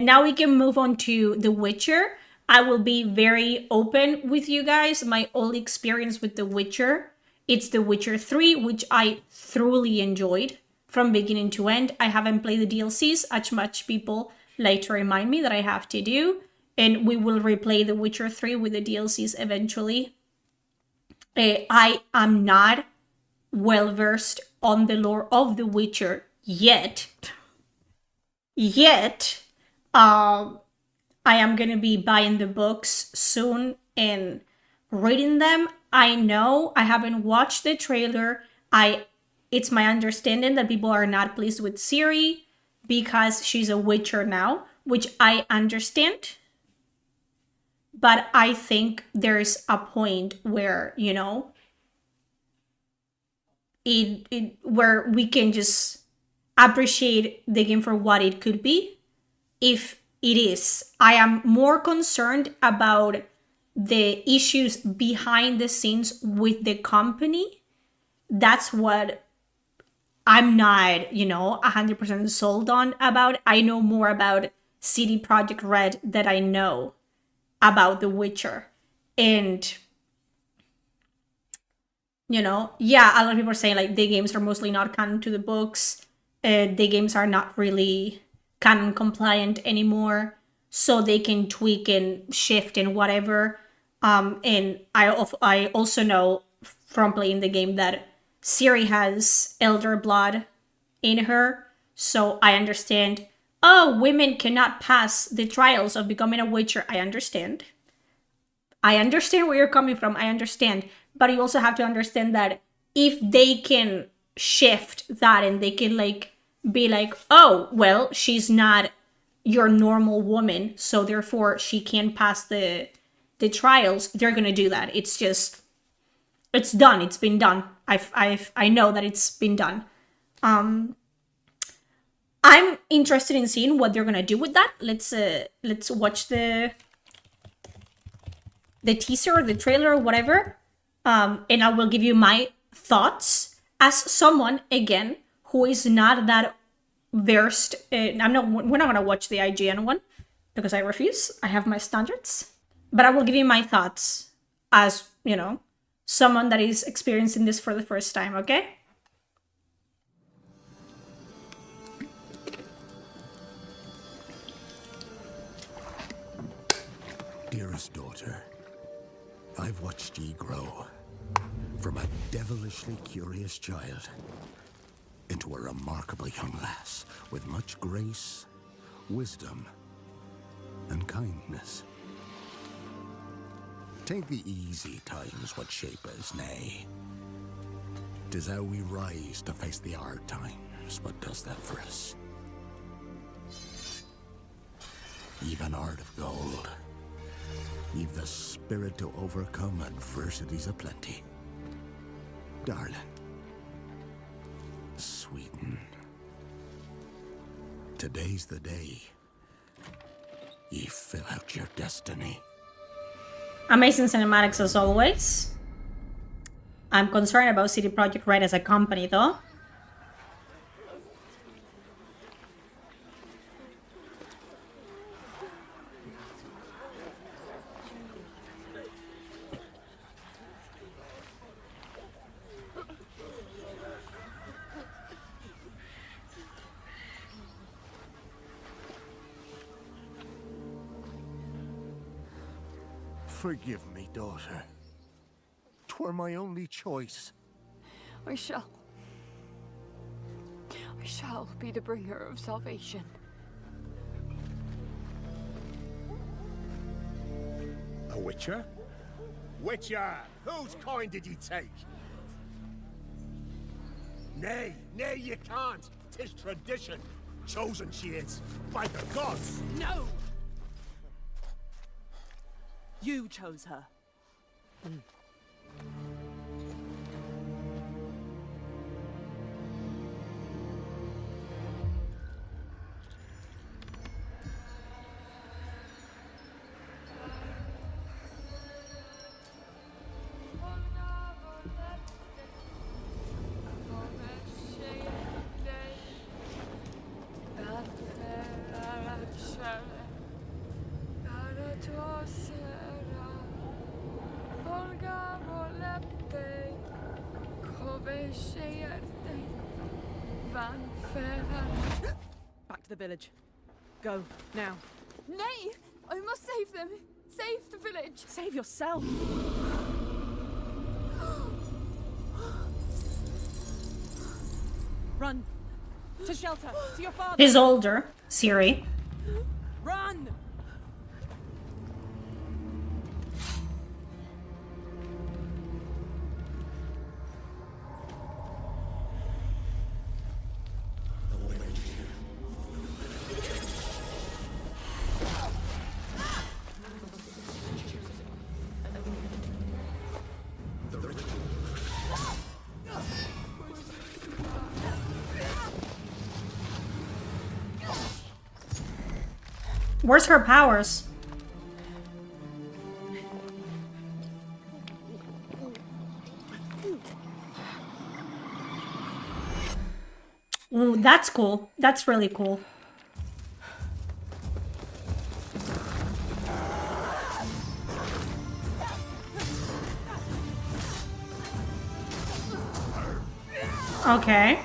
Now we can move on to The Witcher. I will be very open with you guys. My only experience with The Witcher, it's The Witcher 3, which I thoroughly enjoyed from beginning to end. I haven't played the DLCs, as much people like to remind me that I have to do. And we will replay The Witcher 3 with the DLCs eventually. I am not well versed on the lore of The Witcher yet. I am gonna be buying the books soon and reading them. I know I haven't watched the trailer. It's my understanding that people are not pleased with Ciri because she's a Witcher now, which I understand. But I think there's a point where, you know, where we can just appreciate the game for what it could be. If it is, I am more concerned about the issues behind the scenes with the company. That's what I'm not, you know, 100% sold on about. I know more about CD Projekt Red than I know about The Witcher. And, you know, yeah, a lot of people are saying like the games are mostly not canon to the books. The games are not really canon compliant anymore, so they can tweak and shift and whatever. And I also know from playing the game that Ciri has elder blood in her, so I understand. Oh, women cannot pass the trials of becoming a Witcher. I understand where you're coming from. I understand, but you also have to understand that if they can shift that and they can like be like, oh, well, she's not your normal woman, so therefore she can't pass the trials, they're gonna do that. It's just, it's done. It's been done. I know that it's been done. I'm interested in seeing what they're gonna do with that. Let's watch the teaser or the trailer or whatever, and I will give you my thoughts as someone, again, who is not that versed. We're not gonna watch the IGN one because I refuse. I have my standards, but I will give you my thoughts as, you know, someone that is experiencing this for the first time. Okay. Dearest daughter, I've watched ye grow from a devilishly curious child into a remarkable young lass with much grace, wisdom, and kindness. Take the easy times what shape us, nay. 'Tis how we rise to face the hard times what does that for us. You've an heart of gold. You've the spirit to overcome adversities aplenty. Darling, sweeten. Today's the day ye fill out your destiny. Amazing cinematics as always. I'm concerned about CD Projekt Red as a company though. Forgive me, daughter. 'Twere my only choice. I shall be the bringer of salvation. A Witcher? Witcher! Whose kind did ye take? Nay, you can't. 'Tis tradition. Chosen she is, by the gods. No! You chose her. Back to the village. Go, now. Nay! I must save them! Save the village! Save yourself! Run! To shelter! To your father! He's older, Siri. Run! Where's her powers? Ooh, that's cool. That's really cool. Okay.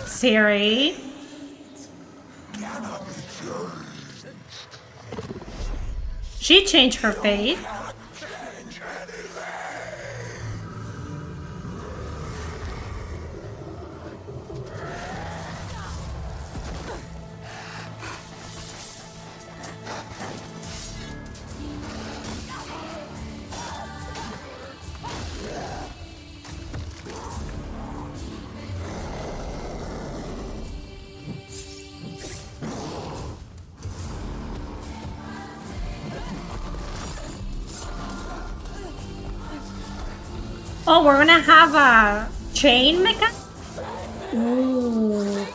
Siri. She changed her fate. Oh, we're gonna have a chain mechanism? Ooh.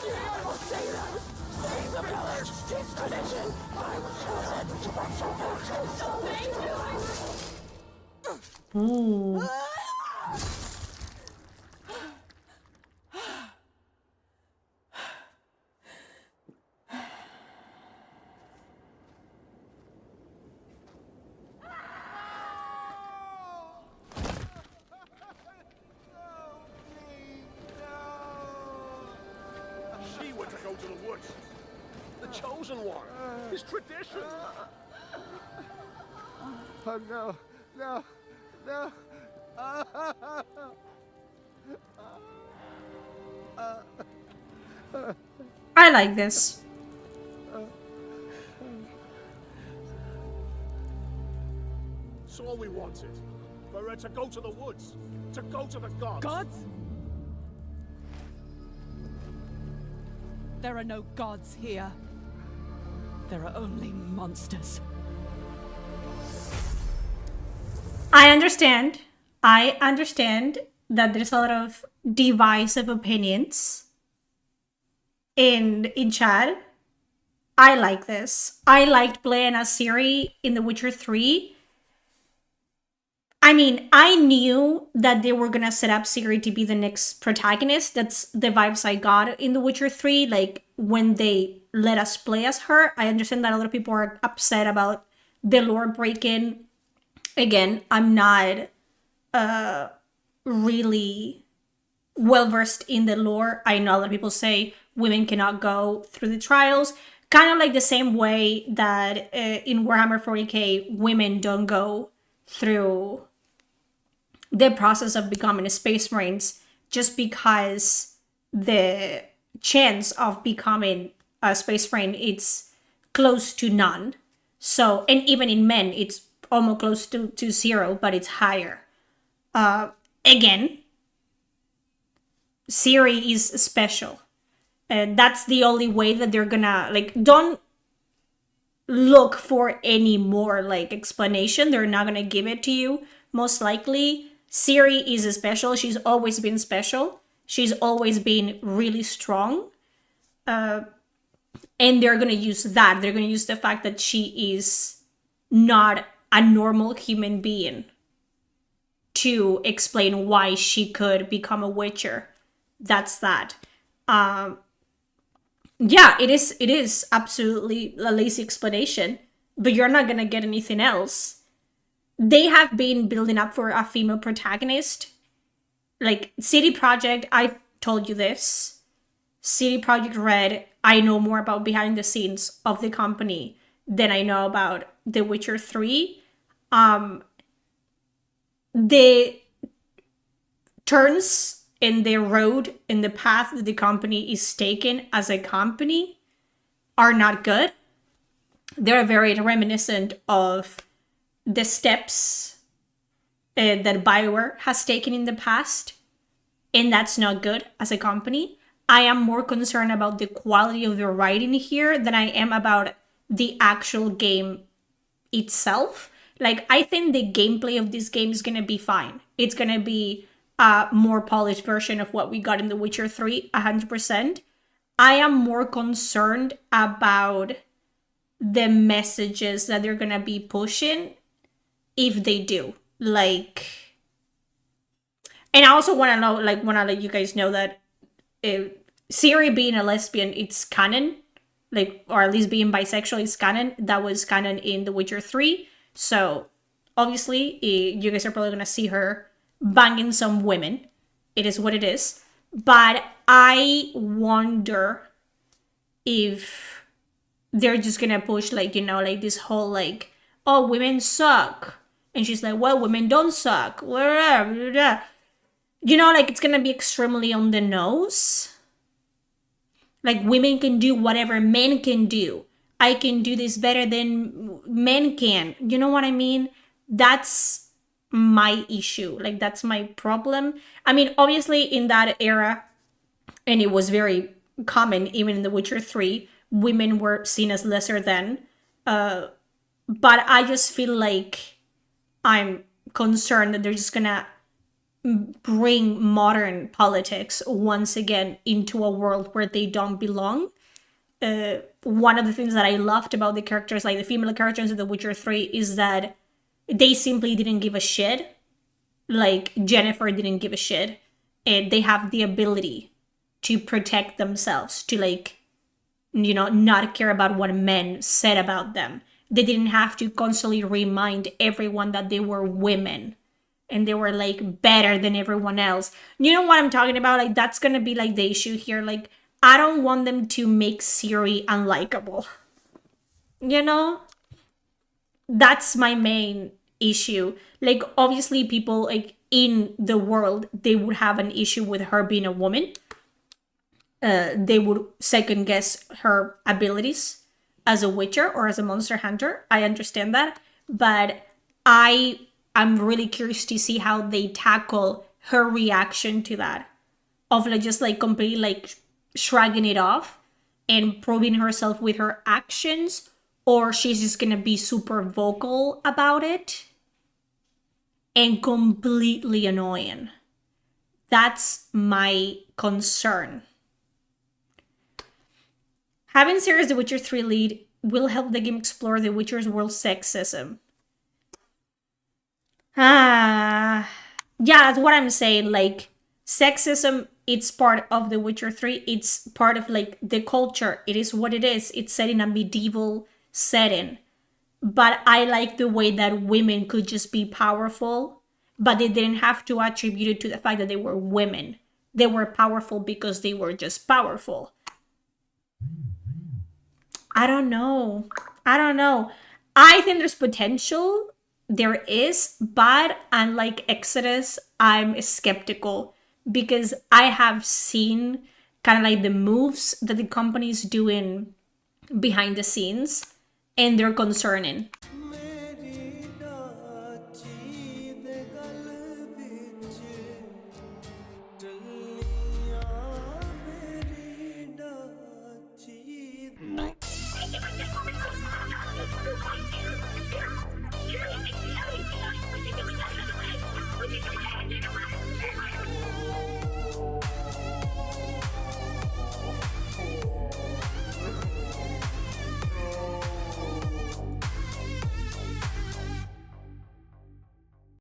Ooh. She were to go to the woods. The chosen one. His tradition. Oh no, no, no. I like this. It's all we wanted. For her to go to the woods. To go to the gods. Gods? There are no gods here. There are only monsters. I understand. I understand that there's a lot of divisive opinions in chat. I like this. I liked playing as Ciri in The Witcher 3. I mean, I knew that they were gonna set up Ciri to be the next protagonist. That's the vibes I got in The Witcher 3. Like, when they let us play as her. I understand that a lot of people are upset about the lore break-in. Again, I'm not really well-versed in the lore. I know a lot of people say women cannot go through the trials. Kind of like the same way that in Warhammer 40k, women don't go through the process of becoming a space marines, just because the chance of becoming a space marine it's close to none. So, and even in men, it's almost close to zero, but it's higher. Again, Ciri is special. And that's the only way that they're gonna, like, don't look for any more, like, explanation. They're not gonna give it to you, most likely. Ciri is special. She's always been special. She's always been really strong. And they're gonna use that. They're gonna use the fact that she is not a normal human being to explain why she could become a witcher. That's that. Yeah, it is absolutely a lazy explanation, but you're not gonna get anything else. They have been building up for a female protagonist. Like CD Projekt, I've told you this. CD Projekt Red, I know more about behind the scenes of the company than I know about The Witcher 3. The turns in the road, in the path that the company is taking as a company are not good. They're very reminiscent of the steps that BioWare has taken in the past, and that's not good as a company. I am more concerned about the quality of the writing here than I am about the actual game itself. Like, I think the gameplay of this game is going to be fine. It's going to be a more polished version of what we got in The Witcher 3, 100%. I am more concerned about the messages that they're going to be pushing if they do. Like, and I also want to let you guys know that Ciri being a lesbian, it's canon. Like, or at least being bisexual is canon. That was canon in The Witcher 3. So, obviously, you guys are probably going to see her banging some women. It is what it is. But I wonder if they're just going to push, like, you know, like this whole, like, oh, women suck. And she's like, well, women don't suck. You know, like, it's going to be extremely on the nose. Like, women can do whatever men can do. I can do this better than men can. You know what I mean? That's my issue. Like, that's my problem. I mean, obviously, in that era, and it was very common, even in The Witcher 3, women were seen as lesser than. But I just feel like I'm concerned that they're just gonna bring modern politics once again into a world where they don't belong. One of the things that I loved about the characters, like the female characters in The Witcher 3, is that they simply didn't give a shit. Like, Jennifer didn't give a shit. And they have the ability to protect themselves, to, like, you know, not care about what men said about them. They didn't have to constantly remind everyone that they were women and they were, like, better than everyone else. You know what I'm talking about? Like, that's gonna be, like, the issue here. Like, I don't want them to make Ciri unlikable. You know? That's my main issue. Like, obviously, people, like, in the world, they would have an issue with her being a woman. They would second guess her abilities as a witcher or as a monster hunter. I understand that. But I'm really curious to see how they tackle her reaction to that. Of, like, just, like, completely, like, shrugging it off and proving herself with her actions, or she's just gonna be super vocal about it and completely annoying. That's my concern. Having Ciri as The Witcher 3 lead will help the game explore The Witcher's world sexism. Yeah, that's what I'm saying. Like, sexism, it's part of The Witcher 3. It's part of, like, the culture. It is what it is. It's set in a medieval setting. But I like the way that women could just be powerful, but they didn't have to attribute it to the fact that they were women. They were powerful because they were just powerful. I don't know. I think there's potential. There is, but unlike Exodus, I'm skeptical because I have seen kind of like the moves that the company's doing behind the scenes, and they're concerning.